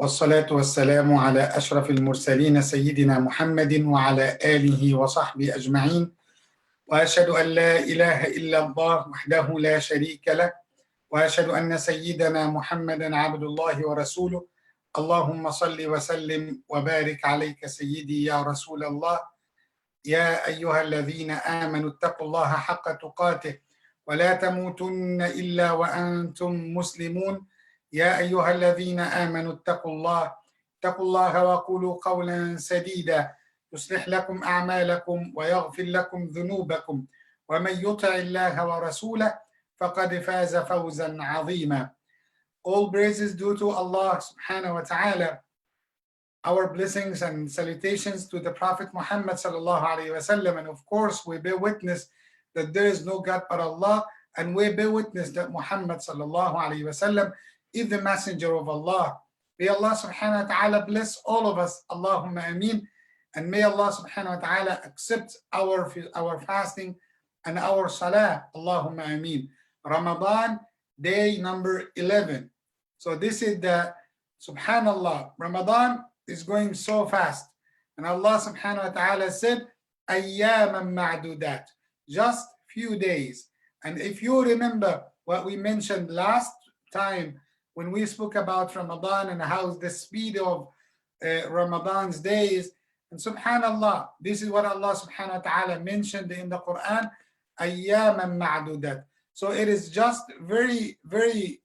والصلاة والسلام على أشرف المرسلين سيدنا محمد وعلى آله وصحبه أجمعين، وأشهد أن لا إله إلا الله وحده لا شريك له، وأشهد أن سيدنا محمدا عبد الله ورسوله. اللهم صل وسلم وبارك عليك سيدي يا رسول الله. يا أيها الذين آمنوا اتقوا الله حق تقاته ولا تموتن إلا وأنتم مسلمون. يا أيها الذين آمنوا اتقوا الله وقولوا قولا سديدا يصلح لكم أعمالكم ويغفر لكم ذنوبكم، ومن يطع الله ورسوله فقد فاز فوزا عظيما. All praises due to Allah subhanahu wa ta'ala. Our blessings and salutations to the Prophet Muhammad sallallahu alayhi wa sallam, and of course we bear witness that there is no God but Allah, and we bear witness that Muhammad sallallahu alayhi wa sallam is the messenger of Allah. May Allah subhanahu wa ta'ala bless all of us, Allahumma ameen, and may Allah subhanahu wa ta'ala accept our fasting and our salah, Allahumma ameen. Ramadan, day number 11. So this is the, subhanallah, Ramadan is going so fast. And Allah subhanahu wa ta'ala said, ayyaman ma'dudat, just few days. And if you remember what we mentioned last time when we spoke about Ramadan and how the speed of Ramadan's days, and subhanallah, this is what Allah subhanahu wa ta'ala mentioned in the Quran, ayyaman ma'dudat. So it is just very, very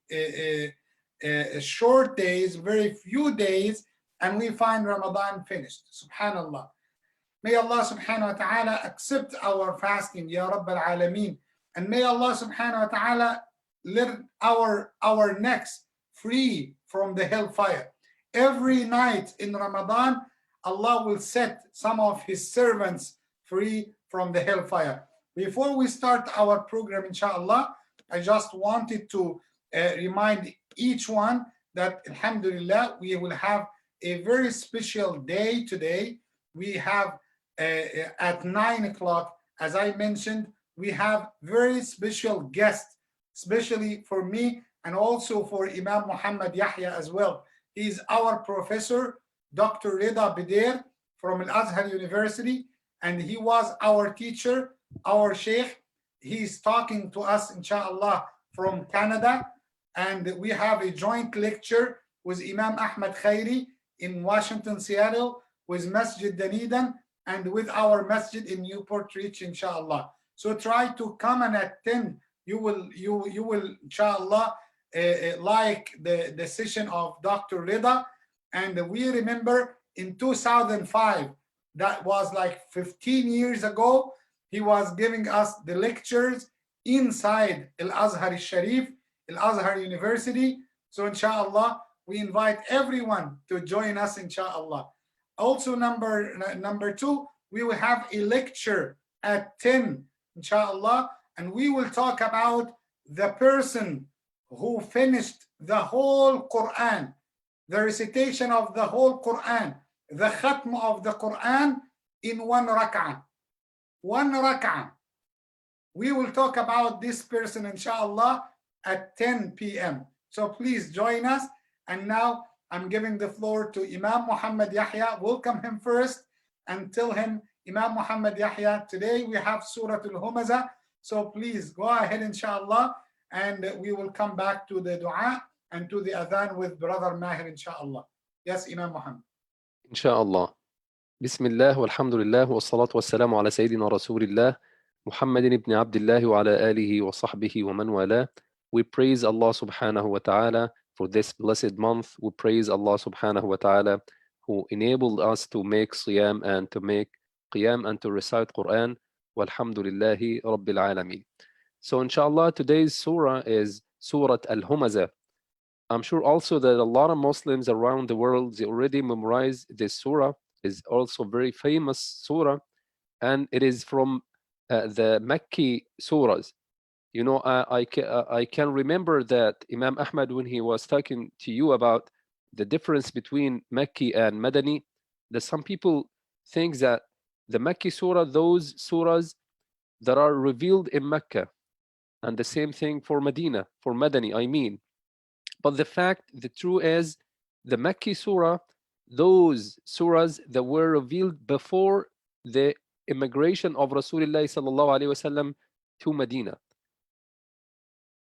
short days, very few days, and we find Ramadan finished. Subhanallah. May Allah subhanahu wa ta'ala accept our fasting, Ya Rabbal Alameen. And may Allah subhanahu wa ta'ala let our necks free from the hellfire. Every night in Ramadan, Allah will set some of His servants free from the hellfire. Before we start our program, inshallah, I just wanted to remind each one that, alhamdulillah, we will have a very special day today. We have at 9 o'clock, as I mentioned, we have very special guests, especially for me and also for Imam Muhammad Yahya as well. He is our professor, Dr. Rida Bidir from Al-Azhar University, and he was our teacher, our sheikh. He's talking to us, inshallah, from Canada, and we have a joint lecture with Imam Ahmad Khairi in Washington, Seattle, with Masjid Danidan, and with our masjid in Newport Richey, inshallah. So try to come and attend. You will inshallah, like the session of Dr. Rida. And we remember in 2005, that was like 15 years ago, he was giving us the lectures inside Al-Azhar Sharif, Al-Azhar University. So inshallah, we invite everyone to join us, inshallah. Also, number two, we will have a lecture at 10, inshallah, and we will talk about the person who finished the whole Quran, the recitation of the whole Quran, the khatm of the Quran in one rak'ah. One rak'ah. We will talk about this person, inshallah, at 10 p.m. So please join us. And now I'm giving the floor to Imam Muhammad Yahya. Welcome him first and tell him, Imam Muhammad Yahya, today we have Surah Al-Humazah. So please go ahead, inshallah, and we will come back to the dua and to the adhan with Brother Mahir, inshallah. Yes, Imam Muhammad. Inshallah. Bismillah, walhamdulillah, wa salatu wa salamu ala Sayyidina Rasulillah, Muhammadin ibn Abdullah wa ala alihi wa sahbihi wa man wala. We praise Allah subhanahu wa ta'ala for this blessed month. We praise Allah subhanahu wa ta'ala who enabled us to make siyam and to make qiyam and to recite Quran. Walhamdulillahi Rabbil Alameen. So inshallah, today's surah is Surah Al-Humazah. I'm sure also that a lot of Muslims around the world, they already memorized this surah. Is also very famous surah, and it is from the Makki surahs. You know, I can remember that Imam Ahmad, when he was talking to you about the difference between Makki and Madani, that some people think that the Makki surah, those surahs that are revealed in Mecca, and the same thing for Medina, for Madani, I mean. But the truth is The Makki surah, those surahs that were revealed before the immigration of Rasulullah sallallahu alaihi wasallam to Medina.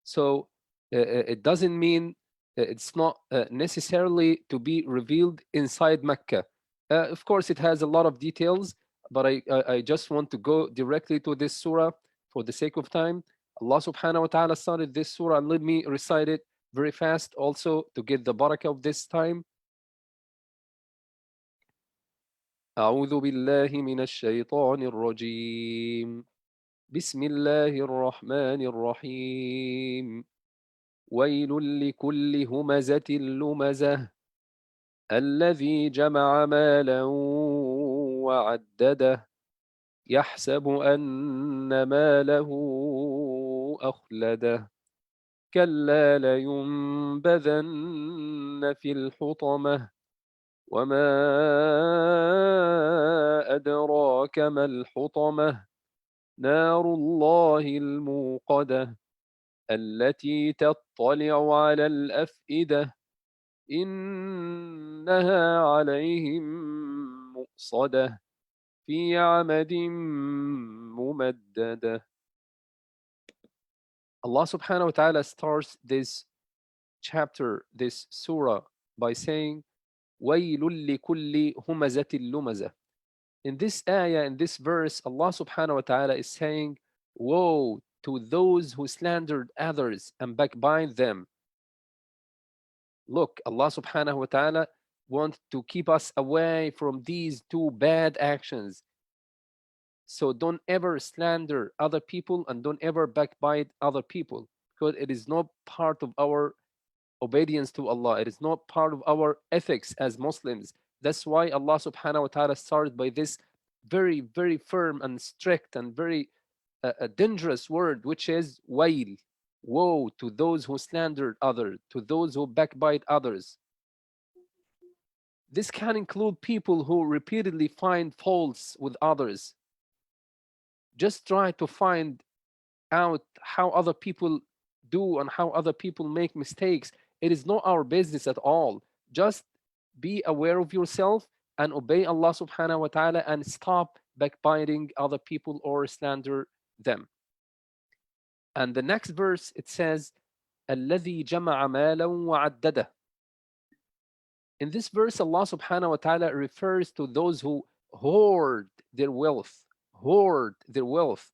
So it doesn't mean it's not necessarily to be revealed inside Mecca. Of course, it has a lot of details, but I just want to go directly to this surah for the sake of time. Allah subhanahu wa ta'ala started this surah, and let me recite it very fast also to get the barakah of this time. أعوذ بالله من الشيطان الرجيم بسم الله الرحمن الرحيم ويل لكل همزة لمزة الذي جمع مالا وعدده يحسب أن ماله أخلده كلا لينبذن في الحطمة وما أدراك ما الحطمة نار الله الموقدة التي تطلع على الأفئدة إنها عليهم مؤصدة في عمد ممددة. Allah subhanahu wa ta'ala starts this chapter, this surah, by saying, وَيْلٌ لِكُلِّ هُمَزَةٍ لُمَزَةٍ. In this ayah, in this verse, Allah subhanahu wa ta'ala is saying, woe to those who slandered others and backbite them. Look, Allah subhanahu wa ta'ala wants to keep us away from these two bad actions. So don't ever slander other people and don't ever backbite other people, because it is not part of our obedience to Allah. It is not part of our ethics as Muslims. That's why Allah subhanahu wa ta'ala started by this very, very firm and strict and very dangerous word, which is wail. Woe to those who slandered others, to those who backbite others. This can include people who repeatedly find faults with others. Just try to find out how other people do and how other people make mistakes. It is not our business at all. Just be aware of yourself and obey Allah subhanahu wa ta'ala and stop backbiting other people or slander them. And the next verse, it says, الَّذِي جَمَعَ مَالًا وَعَدَّدَهُ. In this verse, Allah subhanahu wa ta'ala refers to those who hoard their wealth. Hoard their wealth.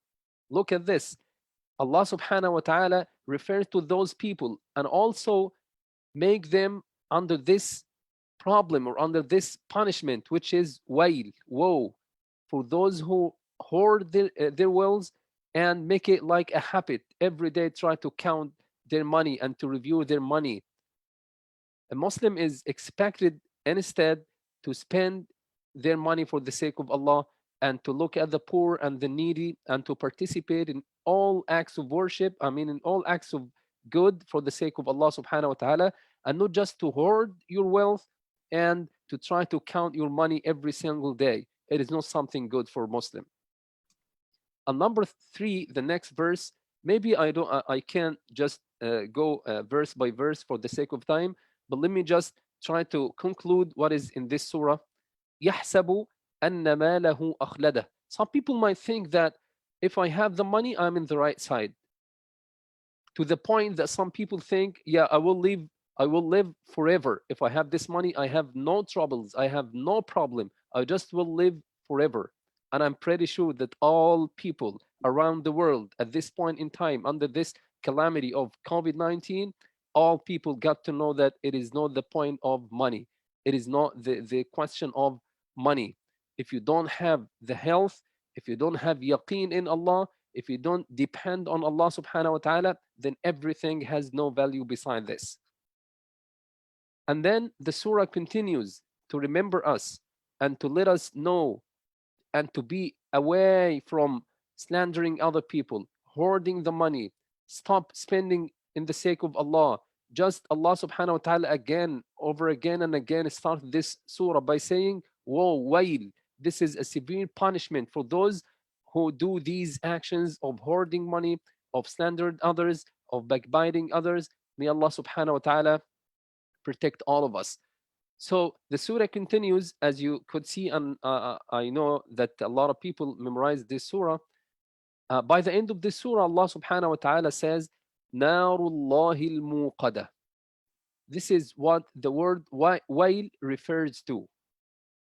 Look at this. Allah subhanahu wa ta'ala refers to those people and also make them under this problem or under this punishment, which is wail, woe, for those who hoard their wealth and make it like a habit. Every day try to count their money and to review their money. A Muslim is expected instead to spend their money for the sake of Allah and to look at the poor and the needy and to participate in all acts of worship, in all acts of good for the sake of Allah subhanahu wa ta'ala, and not just to hoard your wealth and to try to count your money every single day. It is not something good for Muslim. And number 3, the next verse, maybe I can't just go verse by verse for the sake of time, but let me just try to conclude what is in this surah. يَحْسَبُ أَنَّ مَالَهُ أَخْلَدَهُ. Some people might think that if I have the money, I'm in the right side. To the point that some people think, yeah, I will live forever. If I have this money, I have no troubles, I have no problem. I just will live forever. And I'm pretty sure that all people around the world at this point in time, under this calamity of COVID-19, all people got to know that it is not the point of money. It is not the question of money. If you don't have the health, if you don't have yaqeen in Allah, if you don't depend on Allah subhanahu wa ta'ala, then everything has no value beside this. And then the surah continues to remember us and to let us know and to be away from slandering other people, hoarding the money, stop spending in the sake of Allah. Just Allah subhanahu wa ta'ala again, over again and again, start this surah by saying, woe, wail. This is a severe punishment for those who do these actions of hoarding money, of slandering others, of backbiting others. May Allah subhanahu wa ta'ala protect all of us. So the surah continues, as you could see, and I know that a lot of people memorize this surah. By the end of this surah, Allah subhanahu wa ta'ala says, Narullahi al-muqadah. This is what the word wail refers to.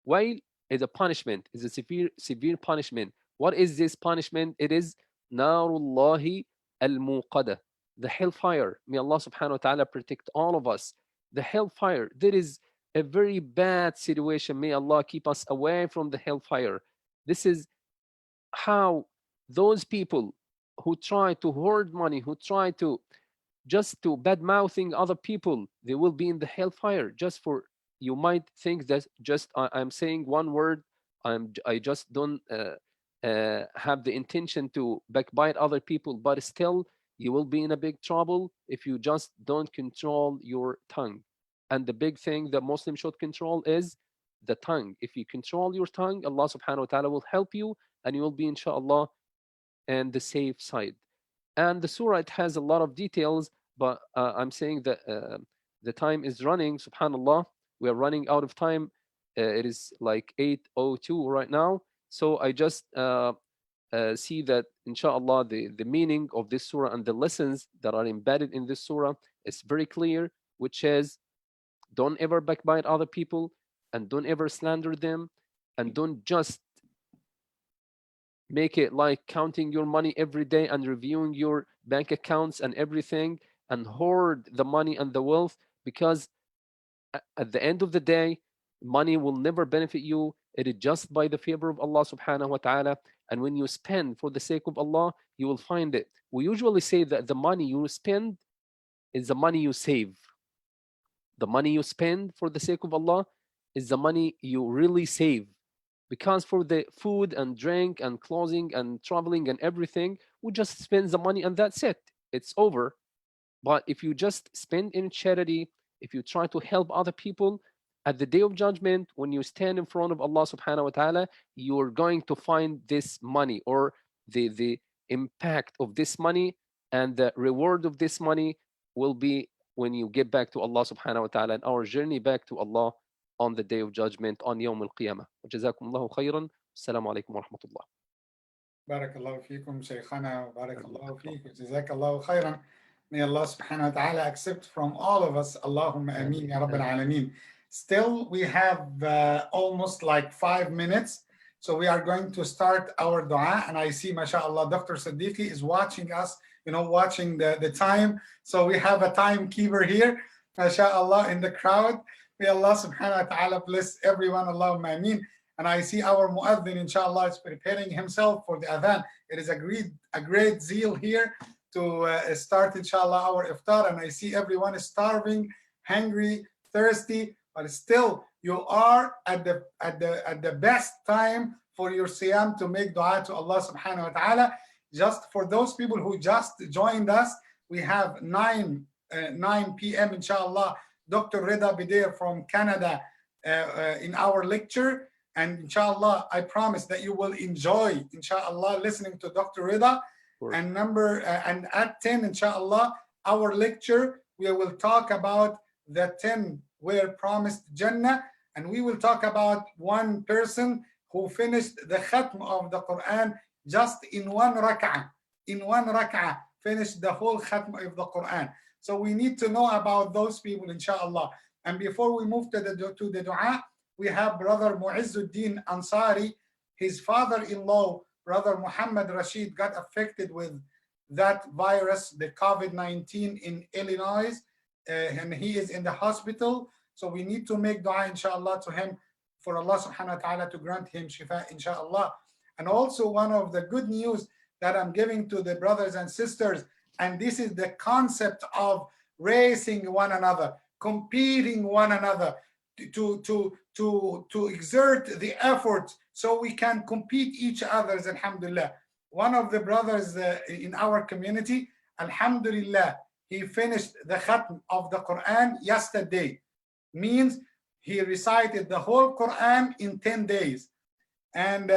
Wail is a punishment, is a severe punishment. What is this punishment? It is Narullahi al-muqadah, the hellfire. May Allah subhanahu wa ta'ala protect all of us. The hellfire, there is a very bad situation. May Allah keep us away from the hellfire. This is how those people who try to hoard money, who try to just to bad mouthing other people, they will be in the hellfire. Just for, you might think that just I'm saying one word, I just don't have the intention to backbite other people, but still you will be in a big trouble if you just don't control your tongue. And the big thing that Muslims should control is the tongue. If you control your tongue, Allah subhanahu wa ta'ala will help you, and you will be inshallah and the safe side. And the surah, it has a lot of details, but I'm saying that the time is running. Subhanallah, we are running out of time. It is like 8:02 right now. So I just see that inshallah the meaning of this surah and the lessons that are embedded in this surah is very clear, which is don't ever backbite other people, and don't ever slander them, and don't just make it like counting your money every day and reviewing your bank accounts and everything, and hoard the money and the wealth, because at the end of the day, money will never benefit you. It is just by the favor of Allah subhanahu wa ta'ala. And when you spend for the sake of Allah, you will find it. We usually say that the money you spend is the money you save. The money you spend for the sake of Allah is the money you really save. Because for the food and drink and clothing and traveling and everything, we just spend the money and that's it. It's over. But if you just spend in charity, if you try to help other people, at the day of judgment, when you stand in front of Allah subhanahu wa ta'ala, you are going to find this money, or the impact of this money and the reward of this money will be when you get back to Allah subhanahu wa ta'ala, and our journey back to Allah on the day of judgment on Yawm al-Qiyamah. وجزاكم الله خيرا. السلام عليكم ورحمة الله. بارك الله فيكم شيخنا وبارك الله فيك وجزاك الله خيرا. May Allah subhanahu wa ta'ala accept from all of us. Allahumma ameen ya Rabbil Alameen. Still, we have almost like 5 minutes. So we are going to start our dua. And I see, mashallah, Dr. Siddiqui is watching us, watching the time. So we have a timekeeper here, mashallah, in the crowd. May Allah subhanahu wa ta'ala bless everyone. Allahumma ameen. And I see our muaddin, inshallah, is preparing himself for the adhan. It is a great zeal here to start, inshallah, our iftar. And I see everyone is starving, hungry, thirsty, but still you are at the best time for your siyam to make dua to Allah subhanahu wa ta'ala. Just for those people who just joined us, we have 9 p.m. inshallah, Dr. Rida Bidair from Canada in our lecture. And inshallah, I promise that you will enjoy, inshallah, listening to Dr. Rida. And and at 10, inshallah, our lecture, we will talk about the 10 were promised Jannah, and we will talk about one person who finished the khatm of the Quran just in one rak'ah. In one rak'ah, finished the whole khatm of the Quran. So we need to know about those people, inshallah. And before we move to the dua, we have Brother Mu'izzuddin Ansari. His father-in-law, Brother Muhammad Rashid, got affected with that virus, the COVID-19 in Illinois, and he is in the hospital. So we need to make dua, inshallah, to him for Allah subhanahu wa ta'ala to grant him shifa, inshallah. And also one of the good news that I'm giving to the brothers and sisters, and this is the concept of racing one another, competing one another, to exert the effort so we can compete each other's, alhamdulillah. One of the brothers in our community, alhamdulillah, he finished the khatm of the Quran yesterday. Means he recited the whole Quran in 10 days. And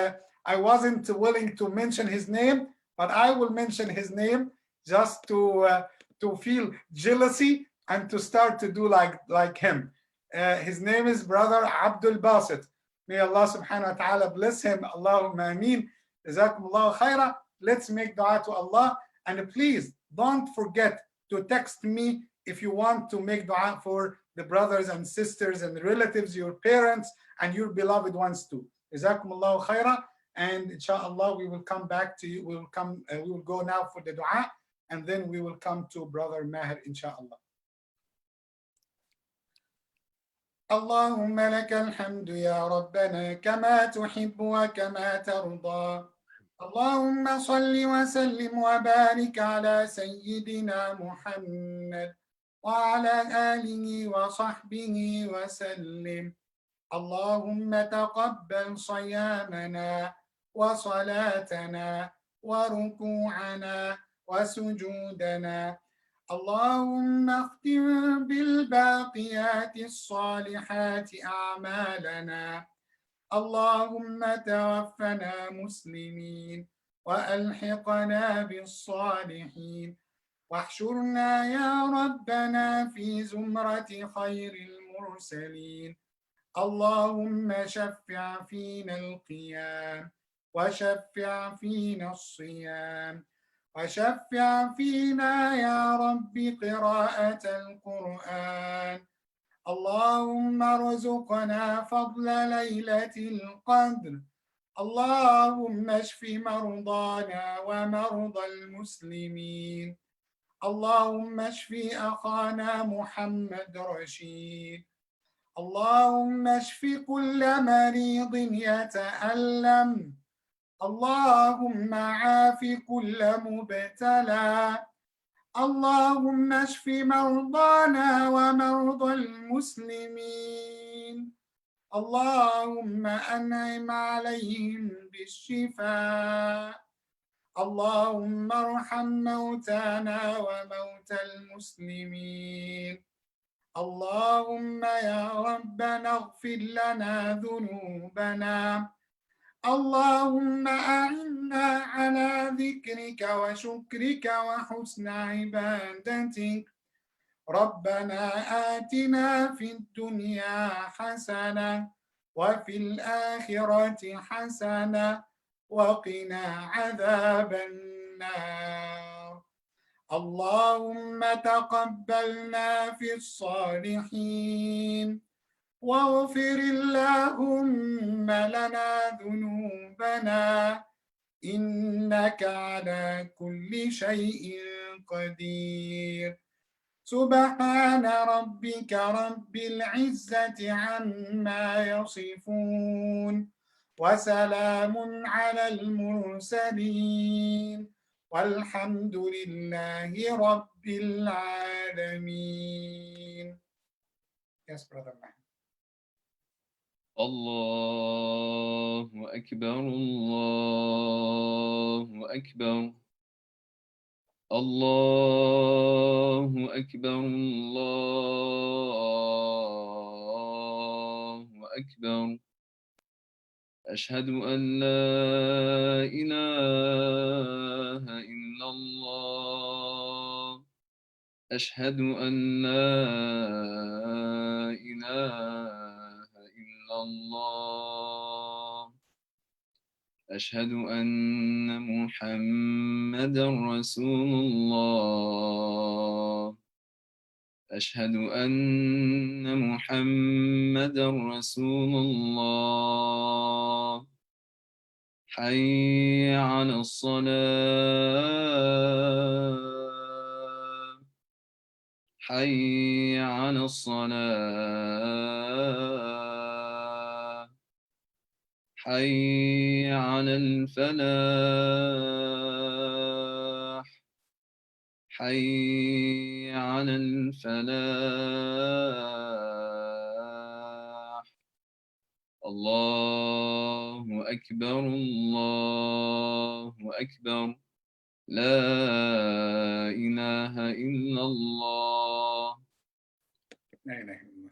I wasn't willing to mention his name, but I will mention his name just to feel jealousy and to start to do like him. His name is Brother Abdul Basit. May Allah subhanahu wa ta'ala bless him. Allahumma ameen. Jazakumullahu khaira. Let's make dua to Allah. And please don't forget to text me if you want to make dua for the brothers and sisters and relatives, your parents and your beloved ones too. Jazakumullahu khaira. And inshallah, we will come back to you. We will go now for the dua, and then we will come to Brother Maher, inshallah. اللهم لك الحمد يا ربنا كما تحب وكما ترضى. اللهم صل وسلم وبارك على سيدنا محمد وعلى آله وصحبه وسلم. اللهم تقبل صيامنا وصلاتنا وركوعنا وسجودنا. اللهم اختم بالباقيات الصالحات أعمالنا. اللهم توفنا مسلمين وألحقنا بالصالحين واحشرنا يا ربنا في زمرة خير المرسلين. اللهم شفع فينا القيام وشفع فينا الصيام وشفع فينا يا رب قراءة القرآن. اللهم ارزقنا فضل ليلة القدر. اللهم اشف مرضانا ومرضى المسلمين. اللهم اشف أخانا محمد رشيد. اللهم اشف كل مريض يتألم. اللهم عاف كل مبتلى. اللهم اشف مرضانا ومرضى المسلمين. اللهم أنعم عليهم بالشفاء. اللهم ارحم موتانا وموتى المسلمين. اللهم يا ربنا اغفر لنا ذنوبنا. اللهم أعنا على ذكرك وشكرك وحسن عبادتك. ربنا آتنا في الدنيا حسنة وفي الآخرة حسنة وقنا عذاب النار. اللهم تقبلنا في الصالحين واغفر اللهم لنا ذنوبنا إنك على كل شيء قدير. سبحان ربك رب العزة عما يصفون وسلام على المرسلين والحمد لله رب العالمين. Yes, Brother Maher. الله أكبر الله أكبر الله أكبر الله أكبر. أشهد أن لا إله إلا الله. أشهد أن لا إله إلا الله. أشهد أن محمدًا رسول الله. أشهد أن محمدًا رسول الله. حي على الصلاة. حي على الصلاة. حي على الفلاح. حي على الفلاح. الله أكبر الله أكبر. لا إله إلا الله. لا إله إلا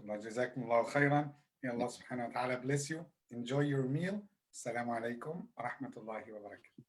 الله. جزاكم الله خيرا. May Allah subhanahu wa ta'ala bless you. Enjoy your meal. Assalamu alaikum wa rahmatullahi wa barakatuh.